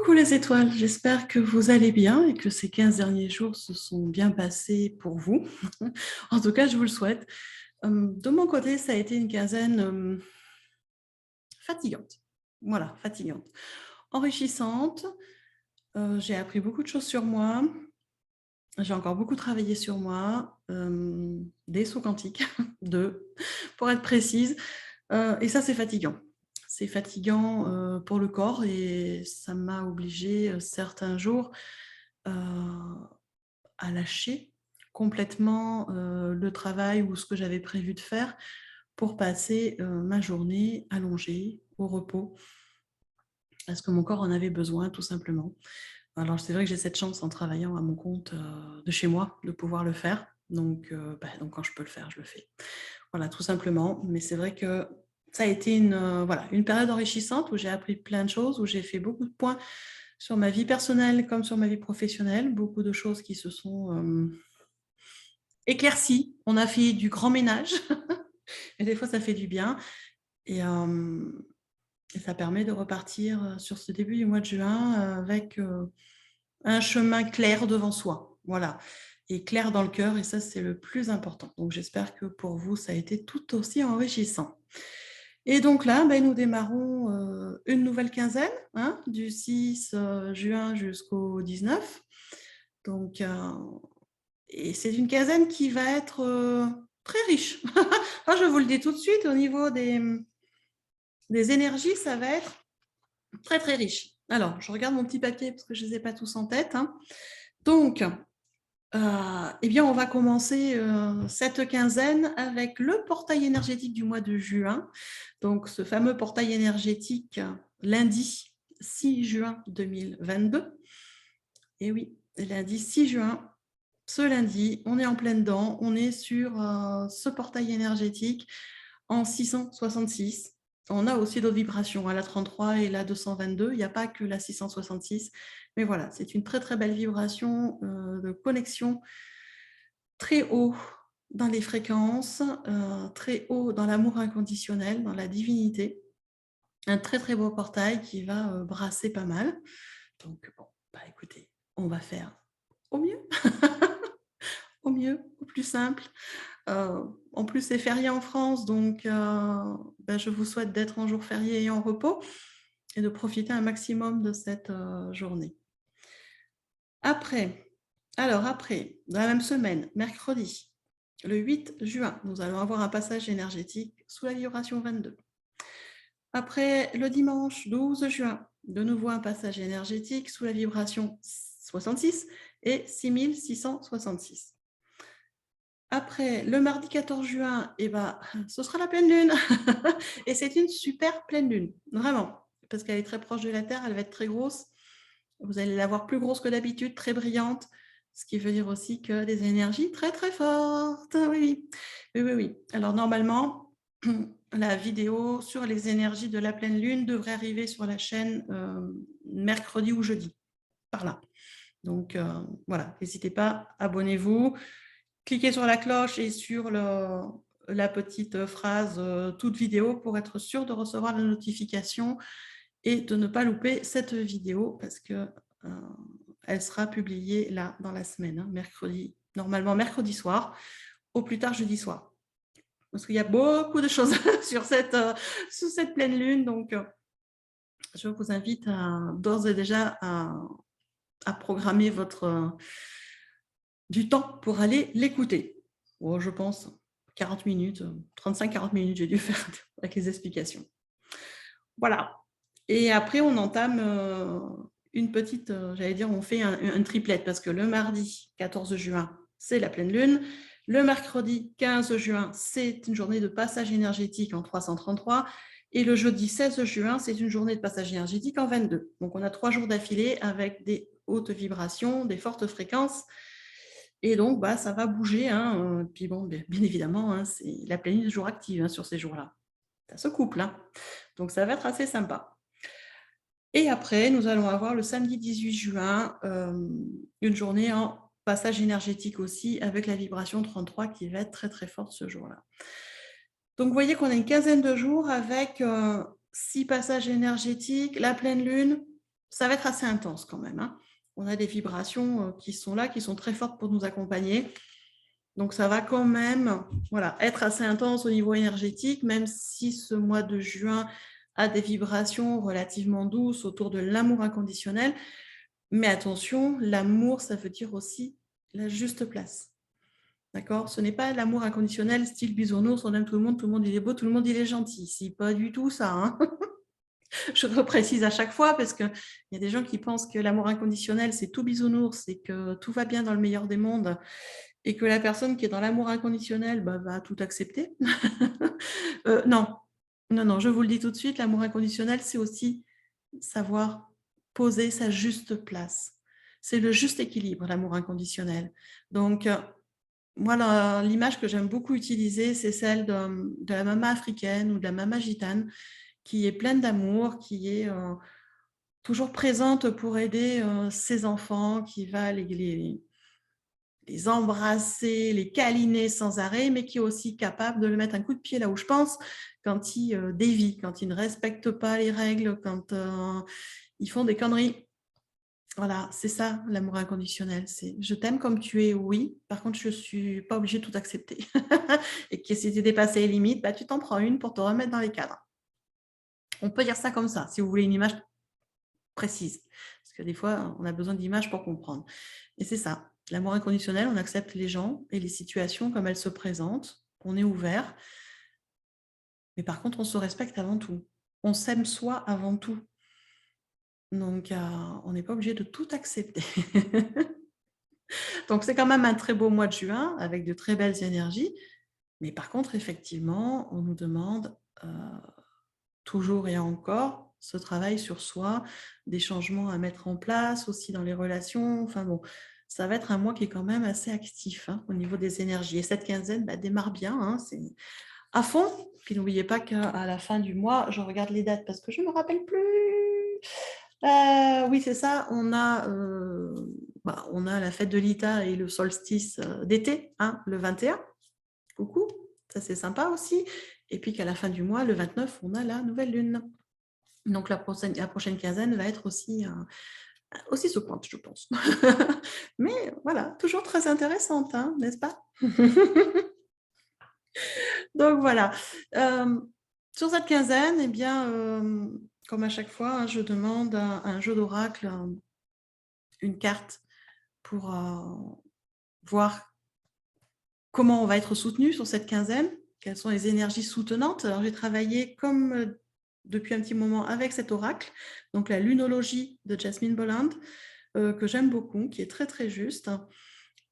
Coucou les étoiles, j'espère que vous allez bien et que ces 15 derniers jours se sont bien passés pour vous. En tout cas, je vous le souhaite. De mon côté, ça a été une quinzaine fatigante. Voilà, fatigante. Enrichissante. J'ai appris beaucoup de choses sur moi. J'ai encore beaucoup travaillé sur moi. Des sauts quantiques, deux, pour être précise. Et ça, c'est fatigant. C'est fatigant pour le corps et ça m'a obligée certains jours à lâcher complètement le travail ou ce que j'avais prévu de faire pour passer ma journée allongée, au repos, parce que mon corps en avait besoin tout simplement. Alors c'est vrai que j'ai cette chance en travaillant à mon compte de chez moi de pouvoir le faire. Donc quand je peux le faire, je le fais. Voilà, tout simplement. Mais c'est vrai que ça a été une période enrichissante où j'ai appris plein de choses, où j'ai fait beaucoup de points sur ma vie personnelle comme sur ma vie professionnelle. Beaucoup de choses qui se sont éclaircies. On a fait du grand ménage. Et des fois, ça fait du bien. Et ça permet de repartir sur ce début du mois de juin avec un chemin clair devant soi. Voilà. Et clair dans le cœur. Et ça, c'est le plus important. Donc, j'espère que pour vous, ça a été tout aussi enrichissant. Et donc là, nous démarrons une nouvelle quinzaine, hein, du 6 juin jusqu'au 19. Donc, et c'est une quinzaine qui va être très riche. Ah, je vous le dis tout de suite, au niveau des énergies, ça va être très, très riche. Alors, je regarde mon petit papier parce que je ne les ai pas tous en tête. Hein. Donc, eh bien, on va commencer cette quinzaine avec le portail énergétique du mois de juin. Donc, ce fameux portail énergétique lundi 6 juin 2022. Et oui, lundi 6 juin, ce lundi, on est en plein dedans. On est sur ce portail énergétique en 666. On a aussi d'autres vibrations, à la 33 et la 222. Il n'y a pas que la 666. Mais voilà, c'est une très, très belle vibration de connexion très haut dans les fréquences, très haut dans l'amour inconditionnel, dans la divinité. Un très, très beau portail qui va brasser pas mal. Donc, bon, écoutez, on va faire au mieux. Au mieux, au plus simple. En plus, c'est férié en France, donc je vous souhaite d'être en jour férié et en repos et de profiter un maximum de cette journée. Après, dans la même semaine, mercredi, le 8 juin, nous allons avoir un passage énergétique sous la vibration 22. Après, le dimanche 12 juin, de nouveau un passage énergétique sous la vibration 66 et 6666. Après, le mardi 14 juin, ce sera la pleine lune. Et c'est une super pleine lune, vraiment, parce qu'elle est très proche de la Terre, elle va être très grosse. Vous allez la voir plus grosse que d'habitude, très brillante, ce qui veut dire aussi que des énergies très, très fortes. Oui. Alors, normalement, la vidéo sur les énergies de la pleine lune devrait arriver sur la chaîne mercredi ou jeudi, par là. Donc, voilà, n'hésitez pas, abonnez-vous. Cliquez sur la cloche et sur la petite phrase toute vidéo pour être sûr de recevoir la notification et de ne pas louper cette vidéo parce que elle sera publiée là dans la semaine, hein, mercredi, normalement mercredi soir, au plus tard jeudi soir. Parce qu'il y a beaucoup de choses sur sous cette pleine lune, donc je vous invite d'ores et déjà à programmer du temps pour aller l'écouter. Oh, je pense 40 minutes, 35-40 minutes, j'ai dû faire avec les explications. Voilà. Et après, on entame une petite, on fait un triplette parce que le mardi 14 juin, c'est la pleine lune. Le mercredi 15 juin, c'est une journée de passage énergétique en 333. Et le jeudi 16 juin, c'est une journée de passage énergétique en 22. Donc, on a 3 jours d'affilée avec des hautes vibrations, des fortes fréquences. Et donc, ça va bouger. Hein. Puis bon, bien évidemment, hein, c'est la pleine lune est toujours active hein, sur ces jours-là. Ça se couple. Hein. Donc, ça va être assez sympa. Et après, nous allons avoir le samedi 18 juin, une journée en passage énergétique aussi, avec la vibration 33 qui va être très, très forte ce jour-là. Donc, vous voyez qu'on a une quinzaine de jours avec 6 passages énergétiques, la pleine lune, ça va être assez intense quand même, hein. On a des vibrations qui sont là, qui sont très fortes pour nous accompagner. Donc, ça va quand même voilà, être assez intense au niveau énergétique, même si ce mois de juin a des vibrations relativement douces autour de l'amour inconditionnel. Mais attention, l'amour, ça veut dire aussi la juste place. D'accord? Ce n'est pas l'amour inconditionnel style bisounours, on aime tout le monde il est beau, tout le monde il est gentil. C'est pas du tout ça, hein. Je reprécise à chaque fois parce qu'il y a des gens qui pensent que l'amour inconditionnel, c'est tout bisounours et que tout va bien dans le meilleur des mondes et que la personne qui est dans l'amour inconditionnel va tout accepter. Non, non, non, je vous le dis tout de suite, l'amour inconditionnel, c'est aussi savoir poser sa juste place. C'est le juste équilibre, l'amour inconditionnel. Donc, moi, l'image que j'aime beaucoup utiliser, c'est celle de la maman africaine ou de la maman gitane qui est pleine d'amour, qui est toujours présente pour aider ses enfants, qui va les embrasser, les câliner sans arrêt, mais qui est aussi capable de le mettre un coup de pied là où je pense, quand ils dévient, quand ils ne respectent pas les règles, quand ils font des conneries. Voilà, c'est ça l'amour inconditionnel. C'est je t'aime comme tu es, oui. Par contre, je ne suis pas obligée de tout accepter. Et que si tu dépasses les limites, bah, tu t'en prends une pour te remettre dans les cadres. On peut dire ça comme ça, si vous voulez une image précise. Parce que des fois, on a besoin d'images pour comprendre. Et c'est ça. L'amour inconditionnel, on accepte les gens et les situations comme elles se présentent. On est ouvert. Mais par contre, on se respecte avant tout. On s'aime soi avant tout. Donc, on n'est pas obligé de tout accepter. Donc, c'est quand même un très beau mois de juin avec de très belles énergies. Mais par contre, effectivement, on nous demande toujours et encore ce travail sur soi, des changements à mettre en place aussi dans les relations. Enfin bon, ça va être un mois qui est quand même assez actif au niveau des énergies. Et cette quinzaine démarre bien, c'est à fond. Puis n'oubliez pas qu'à la fin du mois, je regarde les dates parce que je ne me rappelle plus. Oui, c'est ça. On a la fête de l'Ita et le solstice d'été, le 21. Coucou, ça c'est sympa aussi. Et puis qu'à la fin du mois, le 29, on a la nouvelle lune. Donc la prochaine quinzaine va être aussi secouante, je pense. Mais voilà, toujours très intéressante, n'est-ce pas? Donc voilà. Sur cette quinzaine, eh bien, comme à chaque fois, je demande un jeu d'oracle, une carte pour voir comment on va être soutenu sur cette quinzaine, quelles sont les énergies soutenantes. Alors j'ai travaillé comme depuis un petit moment avec cet oracle, donc la lunologie de Jasmine Bolland, que j'aime beaucoup, qui est très très juste.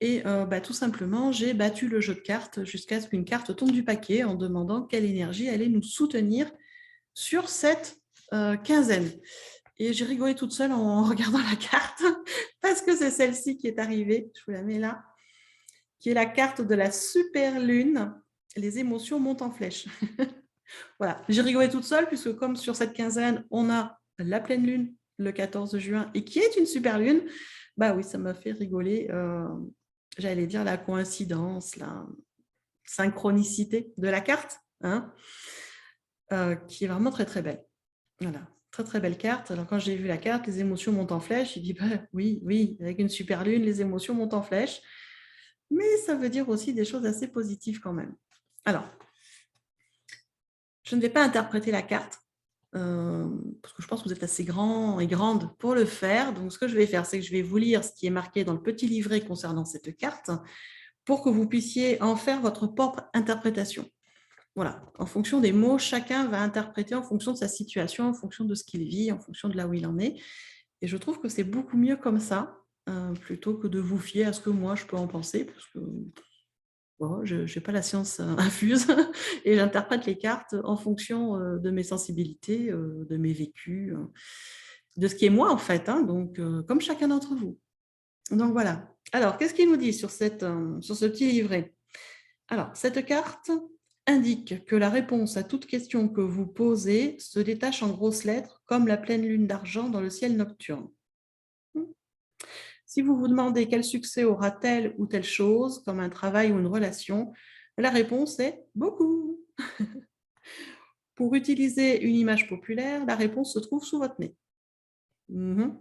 Et tout simplement, j'ai battu le jeu de cartes jusqu'à ce qu'une carte tombe du paquet en demandant quelle énergie allait nous soutenir sur cette quinzaine. Et j'ai rigolé toute seule en regardant la carte, parce que c'est celle-ci qui est arrivée, je vous la mets là, qui est la carte de la super lune. Les émotions montent en flèche. Voilà, j'ai rigolé toute seule, puisque comme sur cette quinzaine, on a la pleine lune le 14 juin, et qui est une super lune, bah oui, ça m'a fait rigoler. J'allais dire la coïncidence, la synchronicité de la carte, qui est vraiment très très belle. Voilà, très très belle carte. Alors quand j'ai vu la carte, les émotions montent en flèche, j'ai dit oui, oui, avec une super lune, les émotions montent en flèche. Mais ça veut dire aussi des choses assez positives quand même. Alors, je ne vais pas interpréter la carte, parce que je pense que vous êtes assez grand et grande pour le faire. Donc, ce que je vais faire, c'est que je vais vous lire ce qui est marqué dans le petit livret concernant cette carte pour que vous puissiez en faire votre propre interprétation. Voilà, en fonction des mots, chacun va interpréter en fonction de sa situation, en fonction de ce qu'il vit, en fonction de là où il en est. Et je trouve que c'est beaucoup mieux comme ça, plutôt que de vous fier à ce que moi je peux en penser, parce que je n'ai pas la science infuse et j'interprète les cartes en fonction de mes sensibilités, de mes vécus, de ce qui est moi en fait, donc comme chacun d'entre vous. Donc voilà. Alors, qu'est-ce qu'il nous dit sur ce petit livret? Alors, cette carte indique que la réponse à toute question que vous posez se détache en grosses lettres, comme la pleine lune d'argent dans le ciel nocturne. Si vous vous demandez quel succès aura telle ou telle chose, comme un travail ou une relation, la réponse est beaucoup. Pour utiliser une image populaire, la réponse se trouve sous votre nez. Mhm.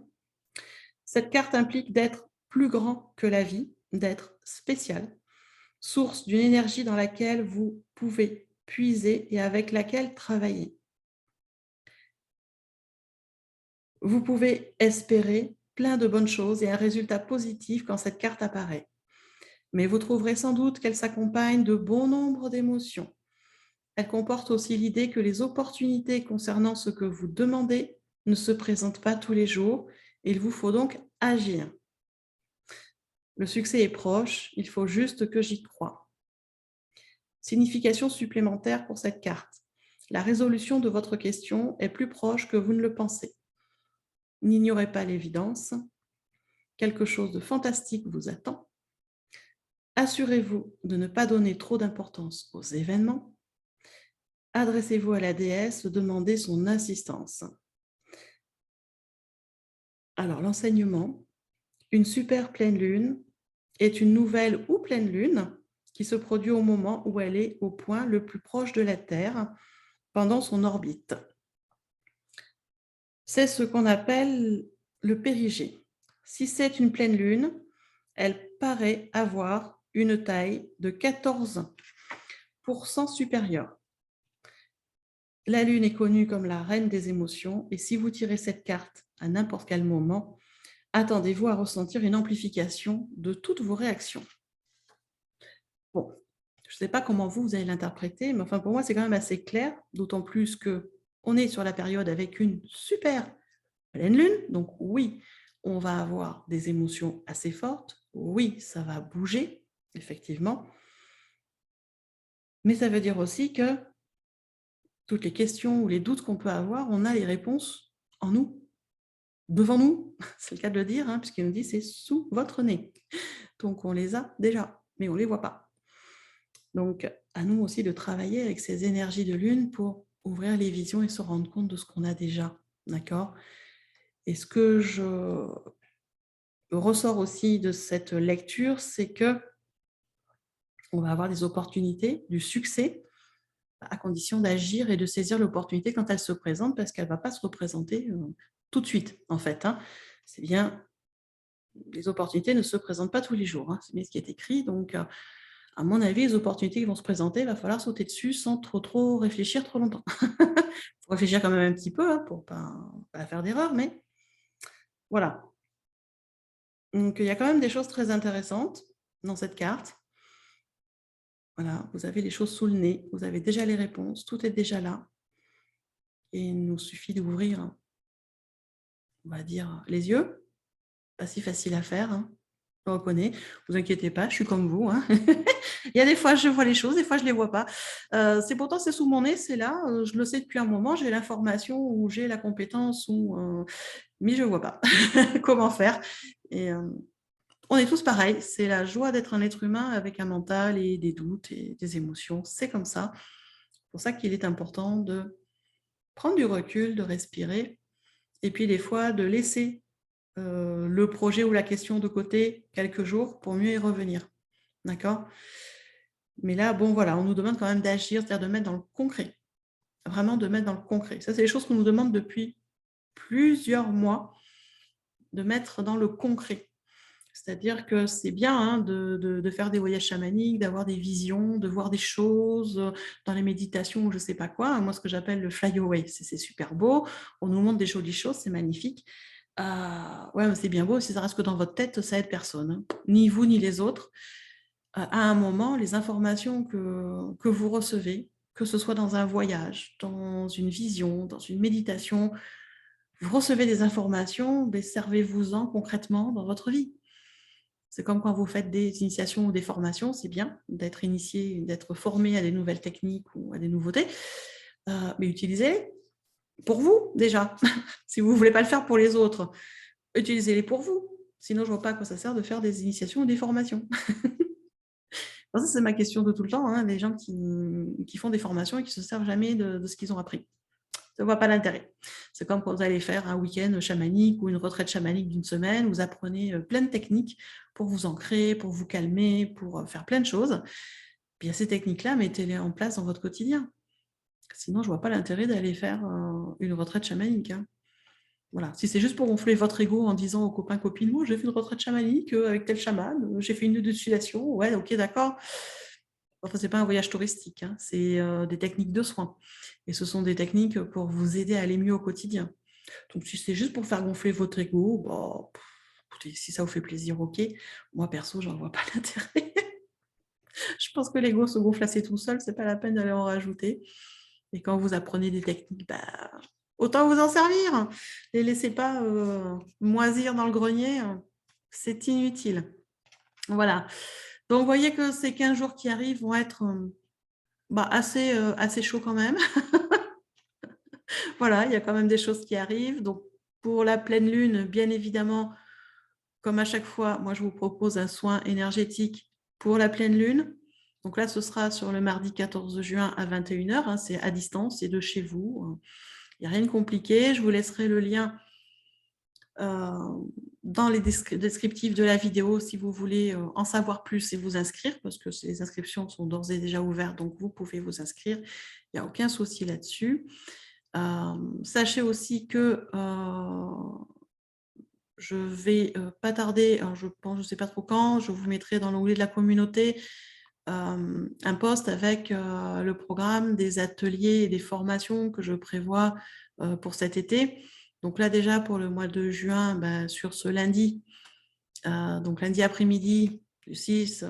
Cette carte implique d'être plus grand que la vie, d'être spécial, source d'une énergie dans laquelle vous pouvez puiser et avec laquelle travailler. Vous pouvez espérer plein de bonnes choses et un résultat positif quand cette carte apparaît. Mais vous trouverez sans doute qu'elle s'accompagne de bon nombre d'émotions. Elle comporte aussi l'idée que les opportunités concernant ce que vous demandez ne se présentent pas tous les jours et il vous faut donc agir. Le succès est proche, il faut juste que j'y croie. Signification supplémentaire pour cette carte. La résolution de votre question est plus proche que vous ne le pensez. N'ignorez pas l'évidence. Quelque chose de fantastique vous attend. Assurez-vous de ne pas donner trop d'importance aux événements. Adressez-vous à la déesse, demandez son assistance. Alors, l'enseignement, une super pleine lune est une nouvelle ou pleine lune qui se produit au moment où elle est au point le plus proche de la Terre pendant son orbite. C'est ce qu'on appelle le périgée. Si c'est une pleine lune, elle paraît avoir une taille de 14% supérieure. La lune est connue comme la reine des émotions et si vous tirez cette carte à n'importe quel moment, attendez-vous à ressentir une amplification de toutes vos réactions. Bon, je ne sais pas comment vous allez l'interpréter, mais enfin pour moi c'est quand même assez clair, d'autant plus qu'on est sur la période avec une super pleine lune, donc oui, on va avoir des émotions assez fortes, oui, ça va bouger, effectivement, mais ça veut dire aussi que toutes les questions ou les doutes qu'on peut avoir, on a les réponses en nous, devant nous, c'est le cas de le dire, puisqu'il nous dit c'est sous votre nez. Donc on les a déjà, mais on ne les voit pas. Donc à nous aussi de travailler avec ces énergies de lune pour ouvrir les visions et se rendre compte de ce qu'on a déjà, d'accord? Et ce que je ressors aussi de cette lecture, c'est que on va avoir des opportunités, du succès, à condition d'agir et de saisir l'opportunité quand elle se présente, parce qu'elle ne va pas se représenter tout de suite, en fait. C'est bien, les opportunités ne se présentent pas tous les jours, c'est bien ce qui est écrit. Donc, à mon avis, les opportunités qui vont se présenter, il va falloir sauter dessus sans trop réfléchir trop longtemps. Il faut réfléchir quand même un petit peu pour ne pas faire d'erreur, mais voilà. Donc, il y a quand même des choses très intéressantes dans cette carte. Voilà, vous avez les choses sous le nez, vous avez déjà les réponses, tout est déjà là. Et il nous suffit d'ouvrir, on va dire, les yeux. Pas si facile à faire, je le reconnais. Ne vous inquiétez pas, je suis comme vous. Il y a des fois, je vois les choses, des fois, je ne les vois pas. C'est pourtant, c'est sous mon nez, c'est là. Je le sais depuis un moment, j'ai l'information ou j'ai la compétence, mais je ne vois pas comment faire. Et on est tous pareils. C'est la joie d'être un être humain avec un mental et des doutes et des émotions. C'est comme ça. C'est pour ça qu'il est important de prendre du recul, de respirer, et puis des fois de laisser le projet ou la question de côté quelques jours pour mieux y revenir. D'accord? Mais là, bon, voilà, on nous demande quand même d'agir, c'est-à-dire de mettre dans le concret. Vraiment de mettre dans le concret. Ça, c'est des choses qu'on nous demande depuis plusieurs mois, de mettre dans le concret. C'est-à-dire que c'est bien de faire des voyages chamaniques, d'avoir des visions, de voir des choses dans les méditations ou je ne sais pas quoi. Moi, ce que j'appelle le fly away, c'est super beau. On nous montre des jolies choses, c'est magnifique. Ouais, mais c'est bien beau, si ça reste que dans votre tête, ça aide personne, ni vous ni les autres. À un moment, les informations que vous recevez, que ce soit dans un voyage, dans une vision, dans une méditation, vous recevez des informations, mais servez-vous-en concrètement dans votre vie. C'est comme quand vous faites des initiations ou des formations, c'est bien d'être initié, d'être formé à des nouvelles techniques ou à des nouveautés, mais utilisez-les pour vous déjà. Si vous ne voulez pas le faire pour les autres, utilisez-les pour vous. Sinon, je ne vois pas à quoi ça sert de faire des initiations ou des formations. Ça, c'est ma question de tout le temps, les gens qui font des formations et qui ne se servent jamais de ce qu'ils ont appris. Je ne vois pas l'intérêt. C'est comme quand vous allez faire un week-end chamanique ou une retraite chamanique d'une semaine, vous apprenez plein de techniques pour vous ancrer, pour vous calmer, pour faire plein de choses. Puis ces techniques-là, mettez-les en place dans votre quotidien. Sinon, je ne vois pas l'intérêt d'aller faire une retraite chamanique. Voilà. Si c'est juste pour gonfler votre ego en disant aux copains, copines, oh, j'ai fait une retraite chamanique avec tel chaman, j'ai fait une nuit de sudation, ouais, ok, d'accord. Enfin, ce n'est pas un voyage touristique, hein, c'est des techniques de soins. Et ce sont des techniques pour vous aider à aller mieux au quotidien. Donc, si c'est juste pour faire gonfler votre ego, bah, écoutez, si ça vous fait plaisir, ok. Moi, perso, j'en vois pas l'intérêt. Je pense que l'ego se gonfle assez tout seul, c'est pas la peine d'aller en rajouter. Et quand vous apprenez des techniques, bah, autant vous en servir. Les laissez pas moisir dans le grenier, c'est inutile. Voilà. Donc, vous voyez que ces 15 jours qui arrivent vont être assez chauds quand même. Voilà, il y a quand même des choses qui arrivent. Donc, pour la pleine lune, bien évidemment, comme à chaque fois, moi, je vous propose un soin énergétique pour la pleine lune. Donc là, ce sera sur le mardi 14 juin à 21h. Hein, c'est à distance, c'est de chez vous. Il n'y a rien de compliqué. Je vous laisserai le lien dans les descriptifs de la vidéo si vous voulez en savoir plus et vous inscrire, parce que les inscriptions sont d'ores et déjà ouvertes, donc vous pouvez vous inscrire. Il n'y a aucun souci là-dessus. Sachez aussi que je vais pas tarder, alors je pense, je ne sais pas trop quand, je vous mettrai dans l'onglet de la communauté un post avec le programme des ateliers et des formations que je prévois pour cet été. Donc là déjà pour le mois de juin, sur ce lundi, donc lundi après-midi du 6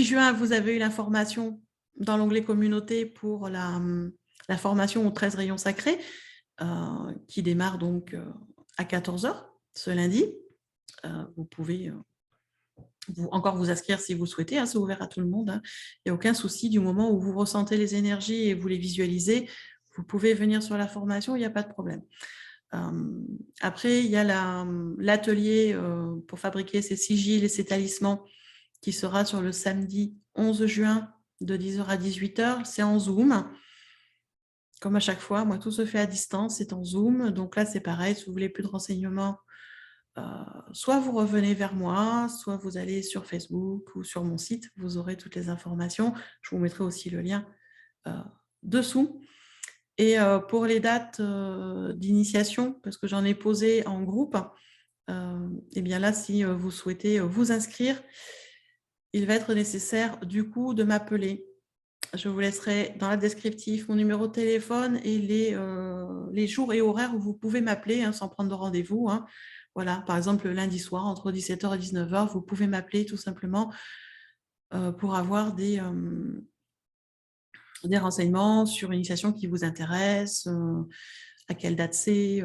juin, vous avez eu l'information dans l'onglet communauté pour la formation aux 13 rayons sacrés qui démarre donc à 14h ce lundi. Vous pouvez encore vous inscrire si vous souhaitez, hein, c'est ouvert à tout le monde. Il n'y a aucun souci du moment où vous ressentez les énergies et vous les visualisez. Vous pouvez venir sur la formation, il n'y a pas de problème. Après, il y a l'atelier pour fabriquer ces sigils et ces talismans qui sera sur le samedi 11 juin de 10h à 18h. C'est en Zoom. Comme à chaque fois, moi, tout se fait à distance, c'est en Zoom. Donc là, c'est pareil, si vous voulez plus de renseignements, soit vous revenez vers moi, soit vous allez sur Facebook ou sur mon site, vous aurez toutes les informations. Je vous mettrai aussi le lien dessous. Et pour les dates d'initiation, parce que j'en ai posé en groupe, et bien là, si vous souhaitez vous inscrire, il va être nécessaire du coup de m'appeler. Je vous laisserai dans la descriptif mon numéro de téléphone et les jours et horaires où vous pouvez m'appeler sans prendre de rendez-vous. Voilà, par exemple, le lundi soir, entre 17h et 19h, vous pouvez m'appeler tout simplement pour avoir des renseignements sur une initiation qui vous intéresse, à quelle date c'est,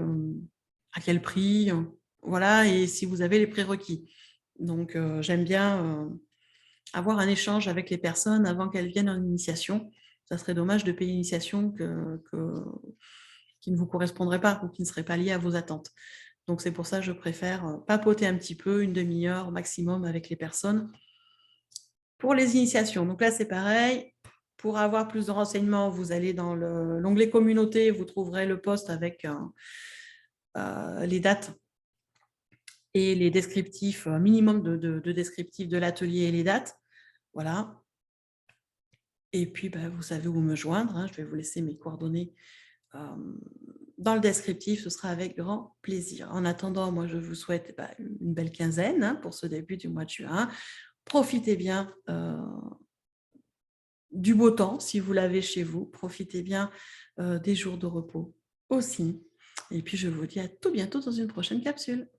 à quel prix, voilà, et si vous avez les prérequis. Donc, j'aime bien avoir un échange avec les personnes avant qu'elles viennent en initiation. Ça serait dommage de payer une initiation qui ne vous correspondrait pas ou qui ne serait pas liée à vos attentes. Donc, c'est pour ça que je préfère papoter un petit peu, une demi-heure maximum avec les personnes pour les initiations. Donc là, c'est pareil. Pour avoir plus de renseignements, vous allez dans l'onglet communauté, vous trouverez le post avec les dates et les descriptifs, minimum de descriptifs de l'atelier et les dates. Voilà. Et puis, vous savez où me joindre. Je vais vous laisser mes coordonnées dans le descriptif. Ce sera avec grand plaisir. En attendant, moi, je vous souhaite une belle quinzaine pour ce début du mois de juin. Profitez bien du beau temps, si vous l'avez chez vous. Profitez bien des jours de repos aussi. Et puis, je vous dis à tout bientôt dans une prochaine capsule.